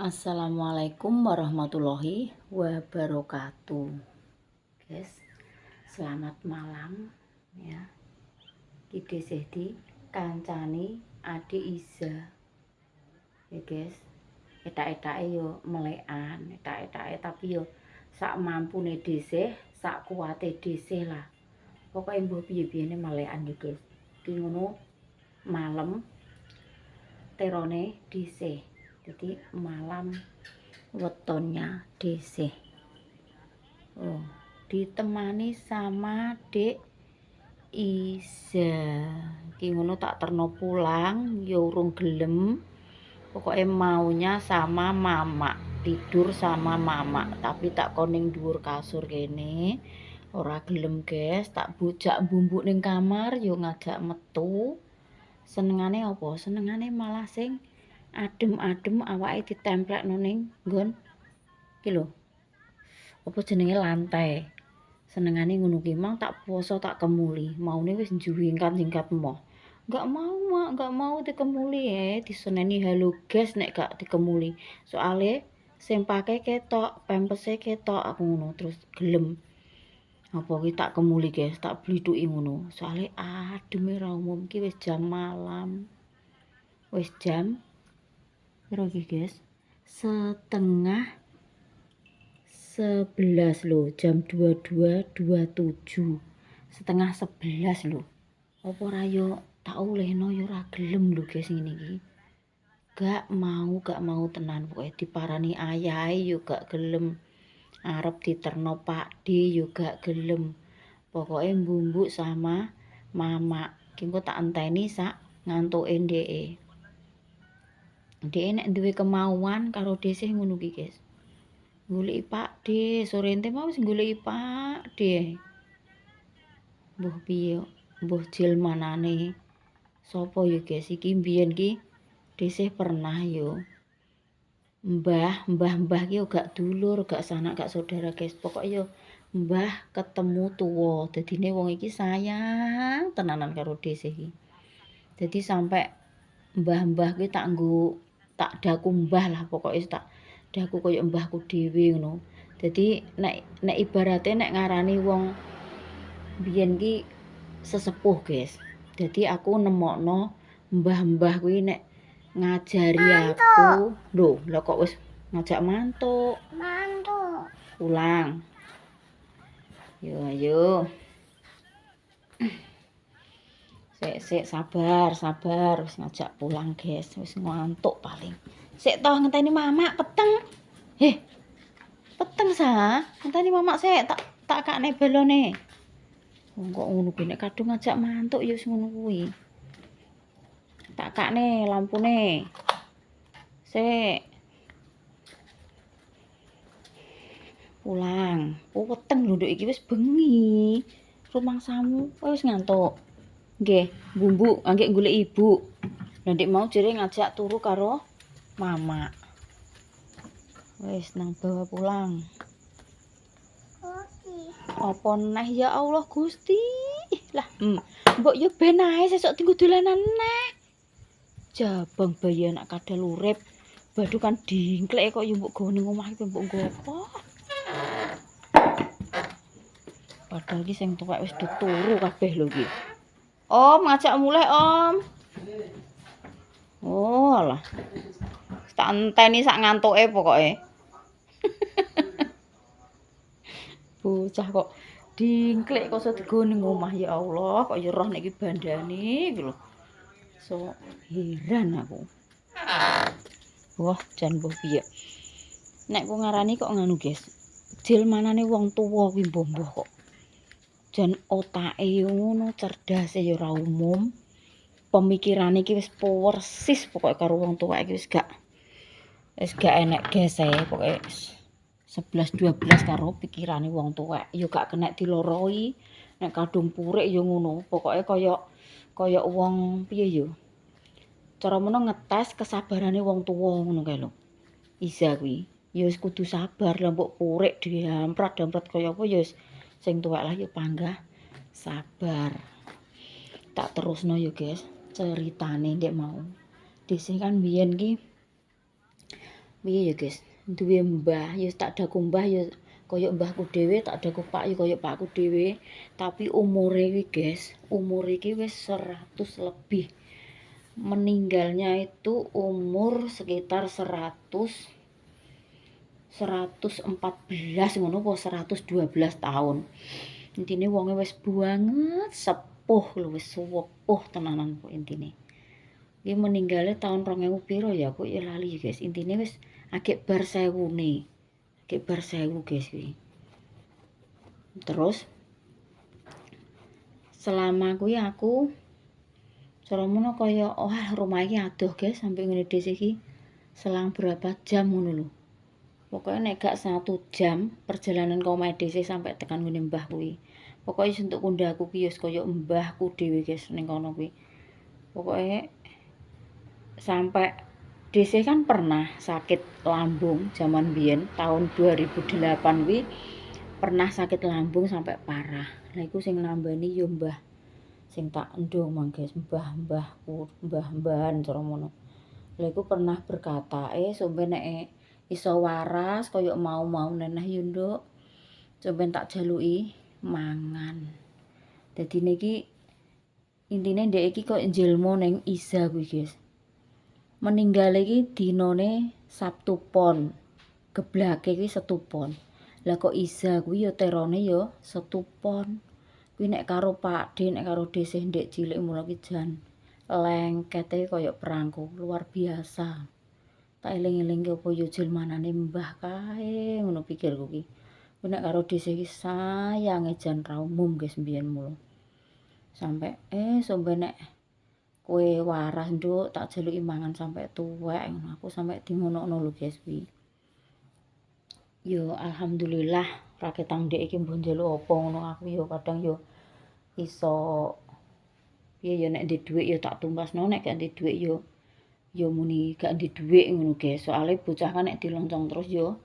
Assalamualaikum warahmatullahi wabarakatuh. Guys, selamat malam ya. Kita sedi kancani Adi Iza. Ya guys, etak-etake yo melekan, etak-etake tapi yo sak mampune dhisik, sak kuwate dhisik lah. Pokoke mbuh piye-piyene melekan yo guys. Ki ngono malam terone dhisik. Jadi malam wetonnya dhisik. Oh, ditemani sama Dek Iza. Ki ngono tak terno pulang, ya urung gelem. Pokoknya maunya sama mama, tidur sama mama, tapi tak koning dhuwur kasur kene. Ora gelem, guys, tak bujak bumbuk ning kamar yo ngajak metu. Senengane apa? Senengane malah sing adem-adem awake ditemplekno ning nggon iki lho. Apa jenenge lantai. Senengane ngono ki mang tak poso tak kemuli. Maune wis njingkat-jingkat moh. Enggak mau, Mak, enggak mau dikemuli diseneni halo guys nek gak dikemuli. Soale sing pake ketok, pampers ketok aku ngono terus gelem. Apa ki tak kemuli guys, tak blithuki ngono. Soale ademe ra umum ki wis jam malam. Wis jam piro iki guys? 10:30 lho, jam 22.27. 10:30 lho. Apa ora yo tak olehno yo ora gelem lho guys ngene iki. Gak mau tenan pokoke diparani ayahe yo gak gelem. Arep diterno Pakde yo gak gelem. Pokoke mbumbuk sama mama. Ki engko tak enteni sak ngantuke ndeke. Ndeke nek duwe kemauan karo dhisik ngono ki guys. Goleki Pakde, sore ente mau wis goleki Pakde. Mbuh piye, mbuh jil manane. Sopo yo guys iki mbiyen ki dhisik pernah yo. Mbah ki gak dulur, gak sanak, gak saudara guys. Pokok yo mbah ketemu tuwa. Dadine wong iki sayang tenanan karo dhisik iki. Dadi sampai mbah-mbah ki tak daku mbah lah pokoke tak daku koyo mbahku dhewe ngono. Dadi nek ibarate nek ngarani wong biyen ki sesepuh guys. Dadi aku nemokno mbah-mbah kuwi nek ngajari aku. Lho, lah kok wis ngajak mantuk. Pulang. Yo ayo. Sik sabar wis ngajak pulang guys, wis ngantuk paling. Sik toh ngenteni mama peteng. Peteng sa. Ngenteni mama sik tak kakne balone. Kok ngono kuwi nek kadung ngajak mantuk ya wis ngono kuwi. Tak kakne lampune. Sik. Pulang. Peteng lho nduk iki wis bengi. Rumangsamu wis ngantuk. Nggih, bumbuk, anggek golek ibu. Lah ndek mau jere ngajak turu karo mama. Wis nang bawa pulang. Apa neh ya Allah Gusti. Lah, mbok yo ben ae sesuk tinggu dolanan neh. Jabang bayi anak kadal urip. Badu kan dingklek kok yo mbok gawe ning omah iki mbok nggopo. Padahal ki sing tuwek wis turu kabeh lho iki. Om ngajak mulai Om. Oh alah. Tak enteni sak ngantuke pokoke. Bocah kok dingklek kok iso digawa ning omah ya Allah, kok ya roh nek iki bandane iki lho. So heran aku. Wah, jan mbah piye. Nek ku ngarani kok nganu guys. Jil manane wong tuwa kuwi mbah kok. Jan otake ngono, cerdase ya ora umum. Pemikirane iki wis persis pokoke karo wong tuwa iki wis gak enek gese pokoke 11-12 karo pikirane wong tuwek. Ya gak kena diloroi. Nek kadung purik ya ngono. Pokoke kaya wong piye ya. Cara mono ngetes kesabarane wong tuwa ngono kae lho. Iza kuwi. Ya wis kudu sabar lah mbok purik diamprat-amprat kaya apa ya wis sing tuwek lah ya panggah sabar. Tak terusno ya guys, ceritane ndek mau. Dhisik kan biyen ki piye ya guys, duwe mbah ya tak daku mbah ya kaya mbahku dhewe, tak daku pak ya kaya pakku dhewe, tapi umure iki guys, umur iki wis 100 lebih. Meninggalnya itu umur sekitar 114 ngono apa 112 tahun. Intine wonge wis banget sepuh lho, wis sepuh tenanan kok intine. Iki meninggalnya tahun 2000 piro ya, aku ya lali guys. Intine wis agek bar 1000-ne. Agek bar 1000 guys kuwi. Terus selama kuwi aku soromono kaya rumah iki adoh guys sampai ngene dhisik iki. Selang berapa jam ngono lho. Pokoknya nek gak 1 jam perjalanan ke omahe dhisik sampai tekan ngene mbah kuwi. Pokoknya sentuk kundhaku ki ya kaya mbahku dhewe guys ning kono kuwi. Pokoknya sampai dhisik kan pernah sakit lambung zaman biyen tahun 2008 kuwi pernah sakit lambung sampai parah. Lah iku sing nambani ya mbah sing tak endong mang guys, mbah-mbahku, mbah-mbahan cara ngono. Lah iku pernah berkata, sampe nek iso waras kaya mau neneh yo nduk. Sampe tak jaluki mangan. Dadi niki intine ndek iki kok njilma ning Iza kuwi guys. Meninggal iki dinane Sabtu Pon. Geblake kuwi Setu Pon. Lah kok Iza kuwi ya terone ya Setu Pon. Kuwi nek karo Pakde, nek karo Desih ndek cilik mula ki jan lengkete kaya perangko luar biasa. Tak eling-elingke apa yo jelmanane mbah kae ngono pikirku ki. Kuwi nek karo Desih ki sayange jan ra umum guys mbiyen mulu. Sampai sampe nek kowe waras nduk tak jaluki mangan sampai tuwek ngono. Aku sampai dingonokno lho guys kuwi. Yo alhamdulillah ra ketang ndek iki mbok njaluk apa ngono aku yo kadang yo iso piye yo nek ndek dhuwit yo tak tumpasno nek gak ndek dhuwit yo muni gak ndek dhuwit ngono guys. Soale bocah kan nek diloncong terus yo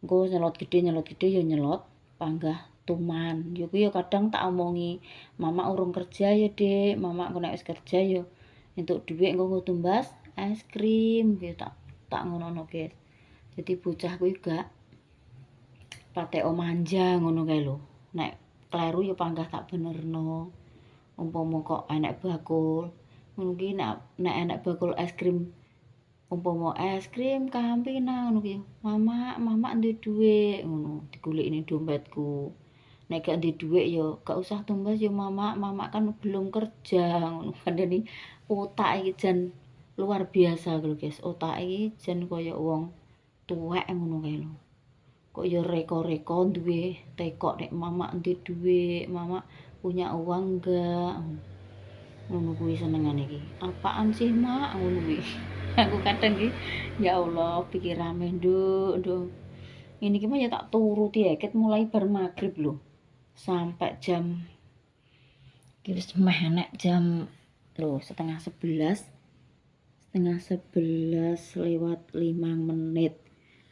engko nyelot gede yo nyelot panggah tuman. Yo kuwi yo kadang tak omongi, "Mama urung kerja ya, Dik. Mama engko nek wis kerja yo entuk dhuwit engko tumbas es krim." Yo tak ngono guys. Jadi bocah kuwi gak pateko manja ngono kae lho. Nek kleru ya panggah tak benerno. Umpama kok enek bakul, ngono ki nek enek bakul es krim, umpama es krim Kampina ngono ki, mama ndek dhuwit ngono, digoleki dompetku. Nek gak ndek dhuwit ya gak usah tumbas ya mama kan belum kerja ngono. Kandhani otak iki jan luar biasa lho guys. Otak iki jan kaya wong tuwek ngono kae lho. Kok ya reko-reko duwe tekok nek mama ndek dhuwit, mama punya uang enggak. Ngono kuwi senengane iki. Apaan sih, Mak? Ngono kuwi. Aku kadang iki ya Allah pikirane nduk. Ini ki mah ya tak turuti eket mulai bar magrib lho. Sampai jam iki wis meh nek jam lho setengah 11 lewat 5 menit.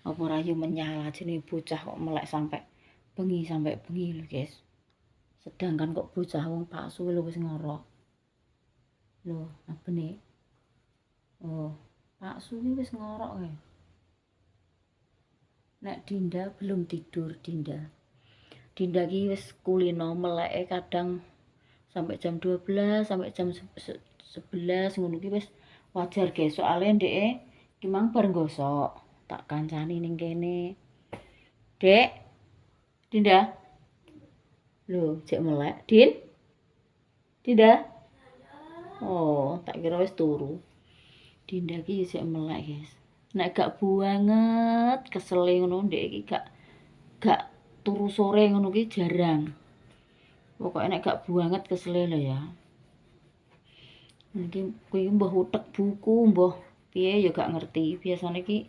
Apa rayu menyala jenenge bocah kok melek sampai bengi lho guys. Sedangkan kok bocah wong paksu lho wis ngorok. Lho, apane? Oh, paksu ki wis ngorok kae. Nek Dinda belum tidur Dinda. Dinda ki wis kulino meleke kadang sampai jam 12 sampai jam 11 ngono ki wis wajar guys. Soale ndeke ki mang bar gosok. Tak kancani ning kene. Dek. Dinda. Lho, jek melek. Dinda. Oh, tak kira wis turu. Dinda ki jek melek, guys. Nek gak banget kesele ngono ndek iki gak turu sore ngono ki jarang. Pokoke nek gak banget kesele lho ya. Iki kuwi mbah utek buku, mbah piye ya gak ngerti. Biasane ki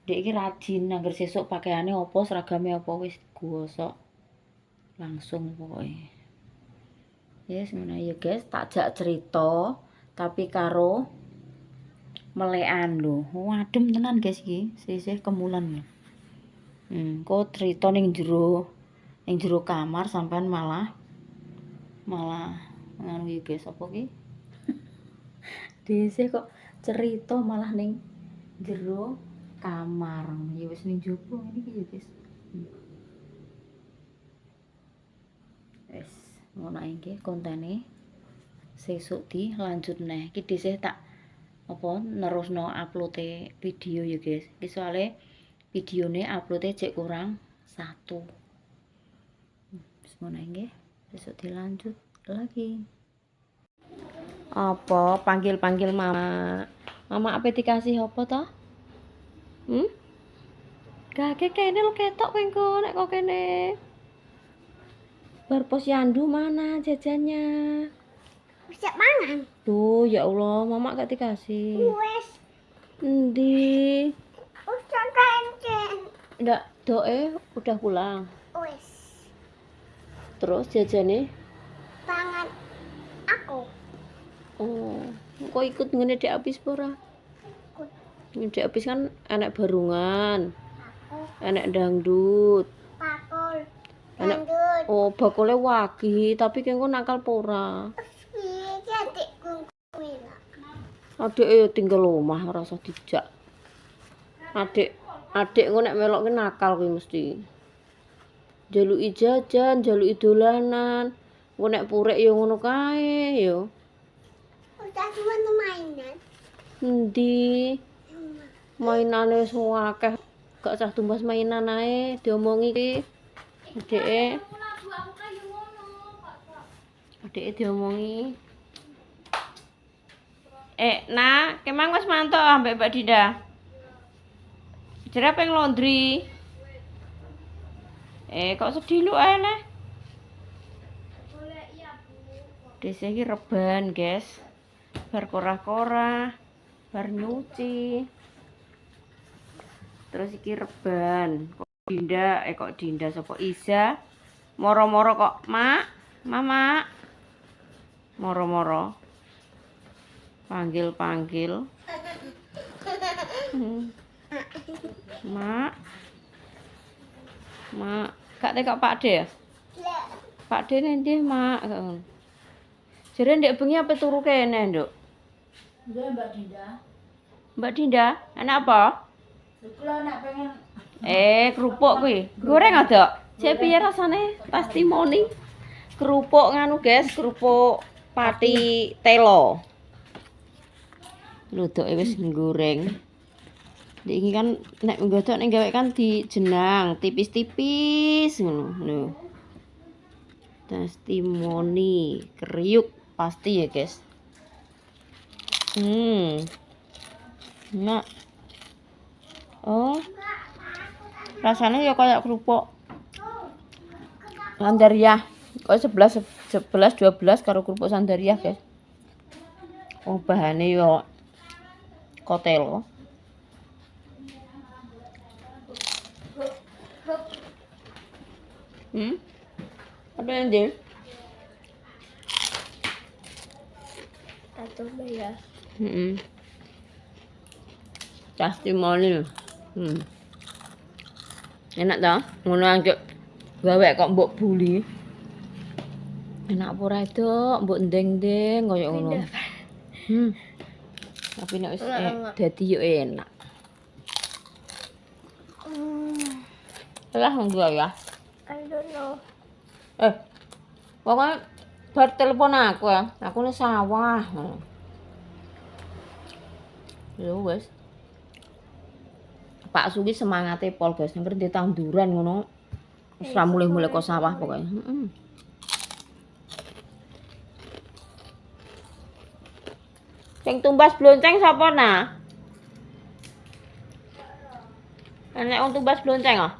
ndek iki rajin angger sesuk pakaiane apa, seragame apa wis gosok. Langsung pokoknya. Yes, ngono ya guys, tak jak cerita tapi karo melekan lho. Adem tenan guys iki, sisih kemulan lho. Kok cerita ning jero kamar sampean malah nganu iki guys, apa ki? Dhisik kok cerita malah ning jero kamar. Ya wis ning jopo ngene iki ya, guys. Wis ngono ae nggih kontene. Sesuk dilanjut neh. Iki dhisik tak apa nerusno upload video ya, guys. Iki soalnya videone upload cek kurang 1. Wis ngono ae nggih. Besok dilanjut lagi. Apa panggil-panggil mama. Mama apa dikasih apa toh? Gak kene lo ketok kowe engko nek kok kene. Bar posyandu mana jajannya? Bisa mangan. Tuh, ya Allah, mama gak dikasih. Wes. Endi? Udah kenceng. Ndak, udah pulang. Wes. Terus jajannya? Tangan aku. Oh, kok ikut ngene Dek Apis pura? Ikut. Dek Apis kan anak barungan. Aku. Anak dangdut. Pakul. Anak Dangdut. oh, bakule wagi, tapi kengko nakal pura. Iki adikku kuwi. Adik ya tinggal omah ora usah dijak. Adik engko nek melok ki nakal kuwi mesti. Jaluki jajan, jaluki dolanan. Engko nek purek ya ngono kae ya. Udah cuma mainan. Endi? Mainane wis akeh. Gak usah tumbas mainan ae, diomongi ki. Adike. Adike diomongi. Nak, kemang wis mantuk ambek Mbak Dinda. Jere peng laundry. Kok sedih lu ae neh? Dhisik iki reban, guys. Bar korah-korah, bar nyuci. Terus iki reban. Kok Dinda sapa Iza? Moro-moro kok, Mak. Mama. Moro-moro. Panggil-panggil. Mak. Gak tekok Pak De ya? Pak De ndi, Mak? Jere ndek bengi apa turu kene, Nduk? Enggak, Mbak Dinda. Mbak Dinda, enak apa? Kula nak pengen Kerupuk kuwi. Goreng ada? Cek piye rasane? Testimoni. Kerupuk nganu, guys, kerupuk pati telo. Ludoke wis goreng. Iki kan nek nggodhok nek gawe kan dijenang tipis-tipis ngono. Lho. Testimoni kriuk pasti ya, guys. Nah. Oh. Rasanya ya kayak kerupuk Sandaria. Kok 11 12 karo kerupuk Sandaria, guys. Oh, bahane yo kotelo. Apa yang dia? Satu bayar. Testimoni. Enak ta? Ngono angke gawe kok mbok buli. Enak apa ora itu? Mbok ndeng-ndeng koyo ngono. Tapi nek wis dadi yo enak. Lah nggo ya. I don't know. Pokoknya bar telepon aku ya. Aku nih sawah. Ya wes. Pak Sugi semangate pol, guys. Yang di tanduran ngono. Wis ra mulih-mulih kok sawah pokoknya. Sing tumbas blonceng sapa nah? Enek wong tumbas blonceng ah.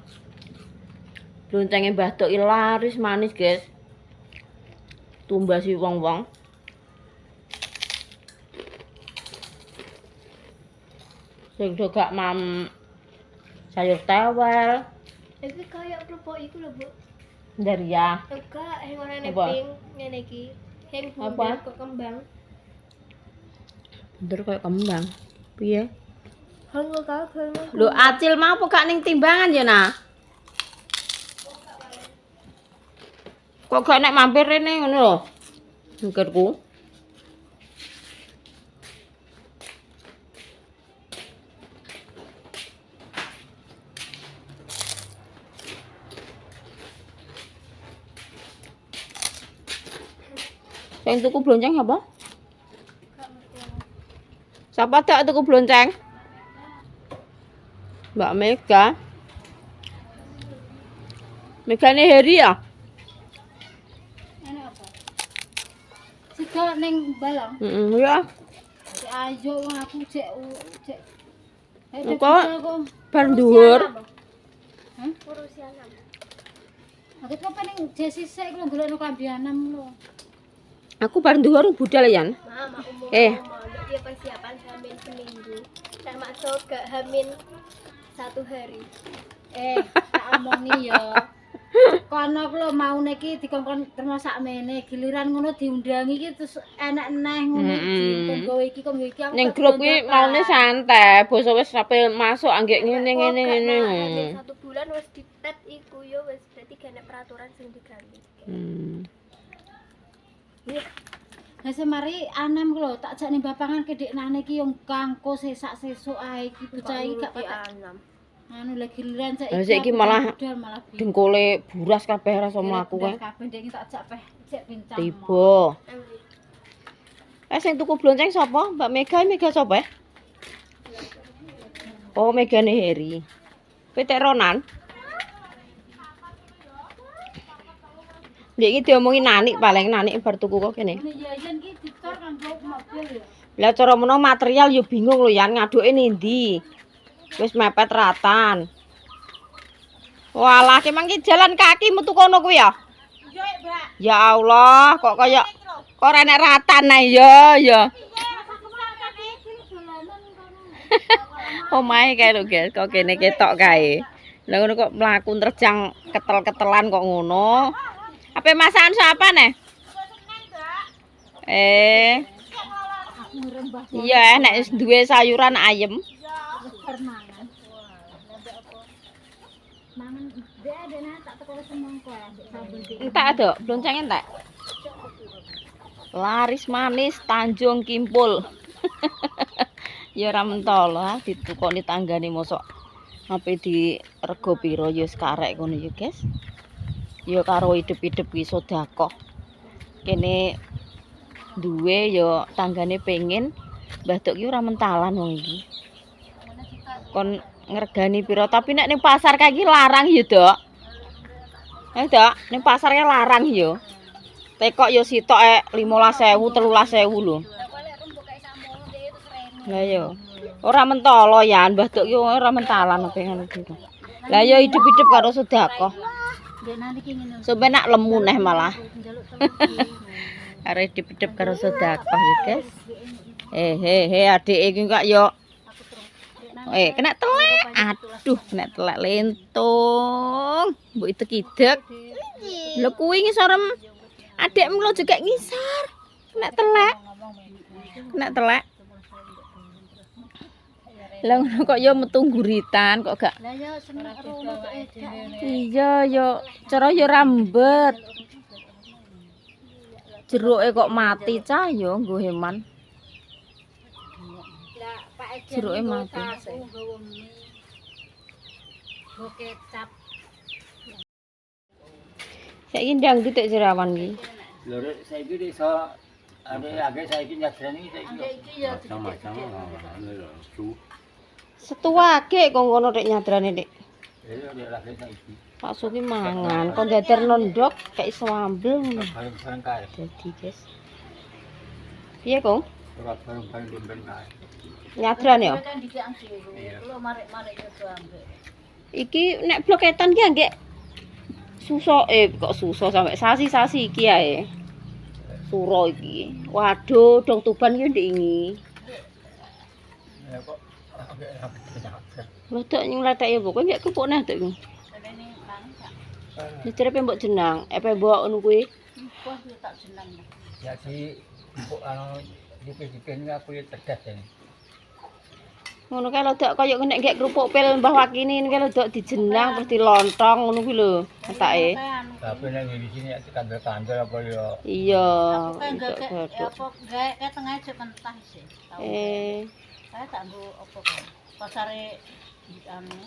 Bloncenge Mbah Dok laris manis, guys. Tumbasi wong-wong. Sing do gak mam sayur tewel. Iki kayak kerupuk iku lho, Bu. Sandaria. Enggak, yang warnane Apa? pink ngene iki. Yang Apa? bundar kok kembang. Bener kayak kembang. Piye? Hanggo kaget. Lho, acil mau apa gak ning timbangan ya, Nah? Kok gak nek mampir rene ngono lho. Mikirku. Sing tuku blonceng apa? Gak ngerti aku. Siapa tak tuku blonceng? Mbak Mega. Megane Heri ya? Ini apa? Siga ning balang. Ya. Cek ayo aku cek. Kok bar dhuwur. Hah? Urusan apa? Aku kok pengen jesi sik lho golekno klambi anam lho. Aku bar dhuwur budal ya. Mama umur Dia persiapan hamil seminggu termasuk ke hamil 1 hari. Tak omongi ya. Kono ku lho maune iki dikongkon terus sakmene giliran ngono diundangi iki terus enak neh ngono iki. Konggo iki konggo iki aku. Ning grup kuwi maune santai, basa wis sampe masuk anggek ngene. Hamil 1 bulan wis ditet iku yo wis berarti gene peraturan sing diganti. Lah semari anam ku lho tak jak ning bapangan kedeknane iki yo kangko sesak-sesuk ae iki bocah iki gak patek. Anu lagi giliran saiki malah dengkule buras kabeh rasa mlaku kae. Kabeh ndek tak jak peh cek pincang. Tiba. Sing tuku blonceng sapa? Mbak Mega sapa? Oh, Megane Heri. Petek Ronan. Ndek iki diomongi Nanik paling Nanik bar tuku kok kene. Yayan ki dicor kanggo mobil ya. Lah cara menawa material yo bingung lho Yan ngaduke ndi. Wis mepet ratan. Walah, ki mangki jalan kaki metu kono kuwi ya? Iya, Mbak. Ya Allah, kok kaya kok ora nek ratan ae ya. Omahe kae lho, guys, kok kene ketok kae. Lah ngono kok mlaku terjang ketel-ketelan kok ngono. Apa masakan siapa nih? Iya, nek wis duwe sayuran ayem. Permangan. Mangan dene tak teko semongko ya, sambel dik. Entek ada, blonceng entek. Laris manis Tanjung Kimpul. Ya ora mentolo ditukoni tanggane mosok. Ape di rego piro ya wis karek ngono ya, guys. Ya karo hidup-hidup ki sedekah. Kene duwe ya tanggane pengen Mbah Dok ki ora mentalan wong iki. Kon ngregani piro tapi nek ning pasar kae iki larang ya, Dok. Dok, ning pasar kae larang ya. Tekok ya sitoke 15.000, 13.000 lho. Lah ya. Ora mentolo ya, Mbah Dok ki ora mentalan apa ngono iki. Lah ya hidup-hidup karo sedekah. Dene iki ngene. Sampe nak lemu neh malah. Karo hidup-hidup karo sedekah ya, guys. Adik iki kok ya kena telek. Aduh, kena telek lentung. Mbok idek-idek. Lho kuwi ngisorem. Adikmu lo juga ngisor. Kena telek. Kena telek. Lah ngono kok ya metu guritan kok gak. Lah ya seneng rumah kok edak. Iya ya cara ya rambet. Jeruke kok mati cah ya nggo heman. Lah Pak Ejen Jeruke mati. nggawa mie. Nggo kecap. Saiki ndang titik jerawan iki. Lho rek saiki iso agek saiki nyadrani saiki. Iki ya Sama-sama anu lho, su. Setuwake kok ngono rek nyadrane Dik. Ya rek lagi saiki. Pak Suki mangan, kon dader nondok kayak sambel ngono. Bareng-bareng kae. Jadi, guys. Piye, Kong? Ora bareng-bareng domben kae. Nyadran ya? kan dikek dhewe. Kulo marek-marek nyoba ambek. Iki nek bloketan ki anggek suso kok suso sampai sasi-sasi iki ae. Suro iki. Waduh, dong Tuban ki ndek iki. Ya kok agek Rodok nyletek ya pokoke nggak kepuk neh tok. Dicere mbok jenang, mbok ngono kuwi. Wah, tak jeneng. ya si empuk anu dipikir aku ya cerdas ini. Ngono kae lodok kaya nek gek kerupuk pil Mbah Wakini ini kae lodok dijenang terus dilontong ngono kuwi lho ketake. Tapi nek di sini ya kandel-kandel apa ya. Iya. Apa gawe ke tengah aja mentah sih. Saya tak nggo apa kan. Pasare anu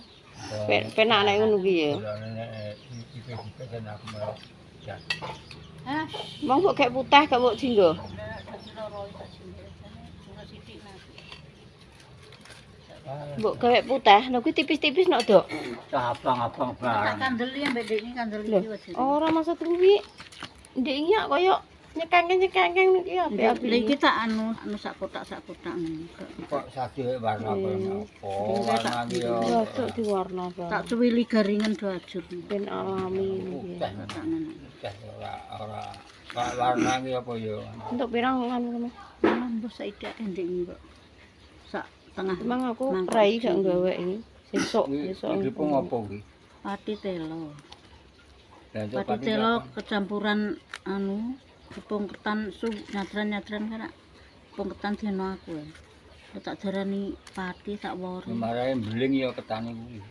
penak nek ngono kuwi ya. Nek dipikir aku mau Jas. Hah? Bang mbok kayak putih gak mbok jinggo. Mbok gawe putih, lho kuwi tipis-tipis nok, Dok. Abang-abang Tak barang. kandeli ambek dekne kandeli Lho, iki wis. ora maksud kuwi. Ndek iya koyo nyekengeng iki api-api. Lha iki tak anu sak kotak ngono. Kok sadi warna apa? Warna Warna yo. Cocok diwarna Tak banget. cuwili garingan do ajur. Ben alami iki. Putih. Tak ngono. Ora warna iki apa yo? Untuk pirang anu ngono. Mbah saidak ndek kok. Sak tengah. Emang aku mangkok rai iki. gak gawe ini. Sesuk, sesuk. Iki pun apa kuwi? Pati telo. Lah itu Pati telo kecampuran anu tepung ketan nyadran-nyadran kan. Tepung ketan dino aku. Tak darani pati tak wori. Marahe beling ya ketane kuwi.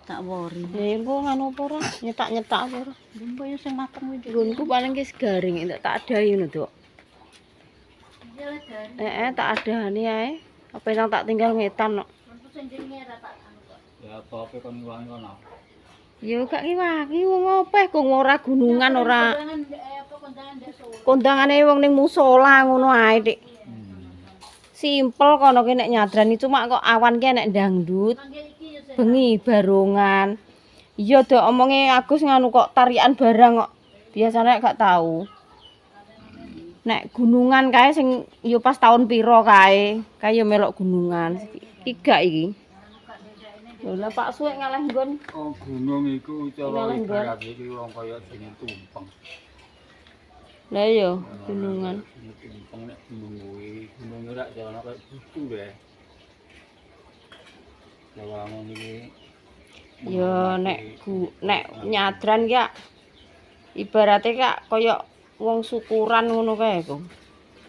Tak wori. Ya engko nganu apa ora? Nyetak-nyetak apa ora? Mbok yo sing mateng kuwi. Nggonku paling ki garing entek tak adahi ngono, Dok. Tak adahani ae. Apa yang tak tinggal ngetan kok. Ya apa-apa kon ngiwangi kono. Ya gak ngiwangi wong opeh kok ora gunungan ora. Kondangane wong ning musala ngono ae, Dik. Simpel kono ki nek nyadrani cuma kok awan ki nek dangdut. Bengi barongan. Iya Dok omonge Agus nganu kok tarian barang kok. Biasane gak tahu. Nek gunungan kae sing yo pas tahun piro kae yo melok gunungan. Iki gak iki. Lho lah Pak Suwek ngalah nggon. Oh gunung iku cara Ngalah, ibarat iki wong kaya sing tumpeng. Lah yo gunungan. Tumpeng nek gunung kuwi, gunung ora jalan kaya butu deh. Lawangan iki. Yo nek nyadran ki ibarate kak kaya wong syukuran ngono kae kok.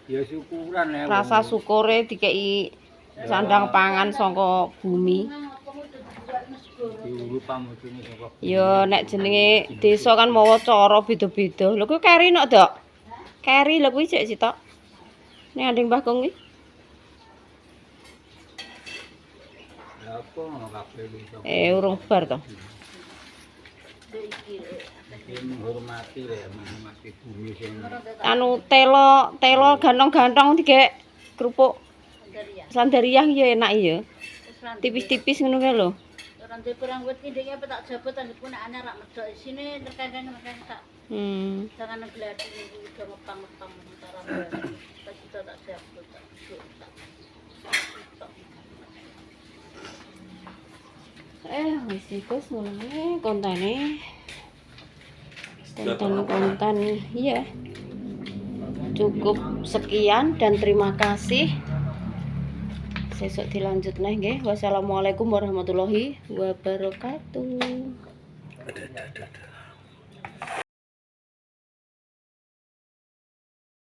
Ya syukuran ya. Rasa syukure dikeki sandang pangan saka bumi. Diurut pamutune saka. Yo nek jenenge desa kan mawa cara beda-beda. Lho kuwi keri nok, Dok. Keri lho kuwi cek sitok. Ning andeng Mbah Kong kuwi. Ya apa ngono kabeh iki. Urung bar to. Iki menghormati ya, menghormati bumi sing Anu telo gantong-gantong dikek kerupuk sandariah ya enak ya. Tipis-tipis ngono kae lho. Ora ndek kurang wit ndek apa tak jabut tak gunakane rak medhok isine terkengkeng tak jangan nglati niku udah ngepang-ngepang antara tak kita tak jabut tak duduk tak. Wis iku mulane kontane. Konten iya. Cukup sekian dan terima kasih. Sesuk dilanjut nggih. Wassalamualaikum warahmatullahi wabarakatuh.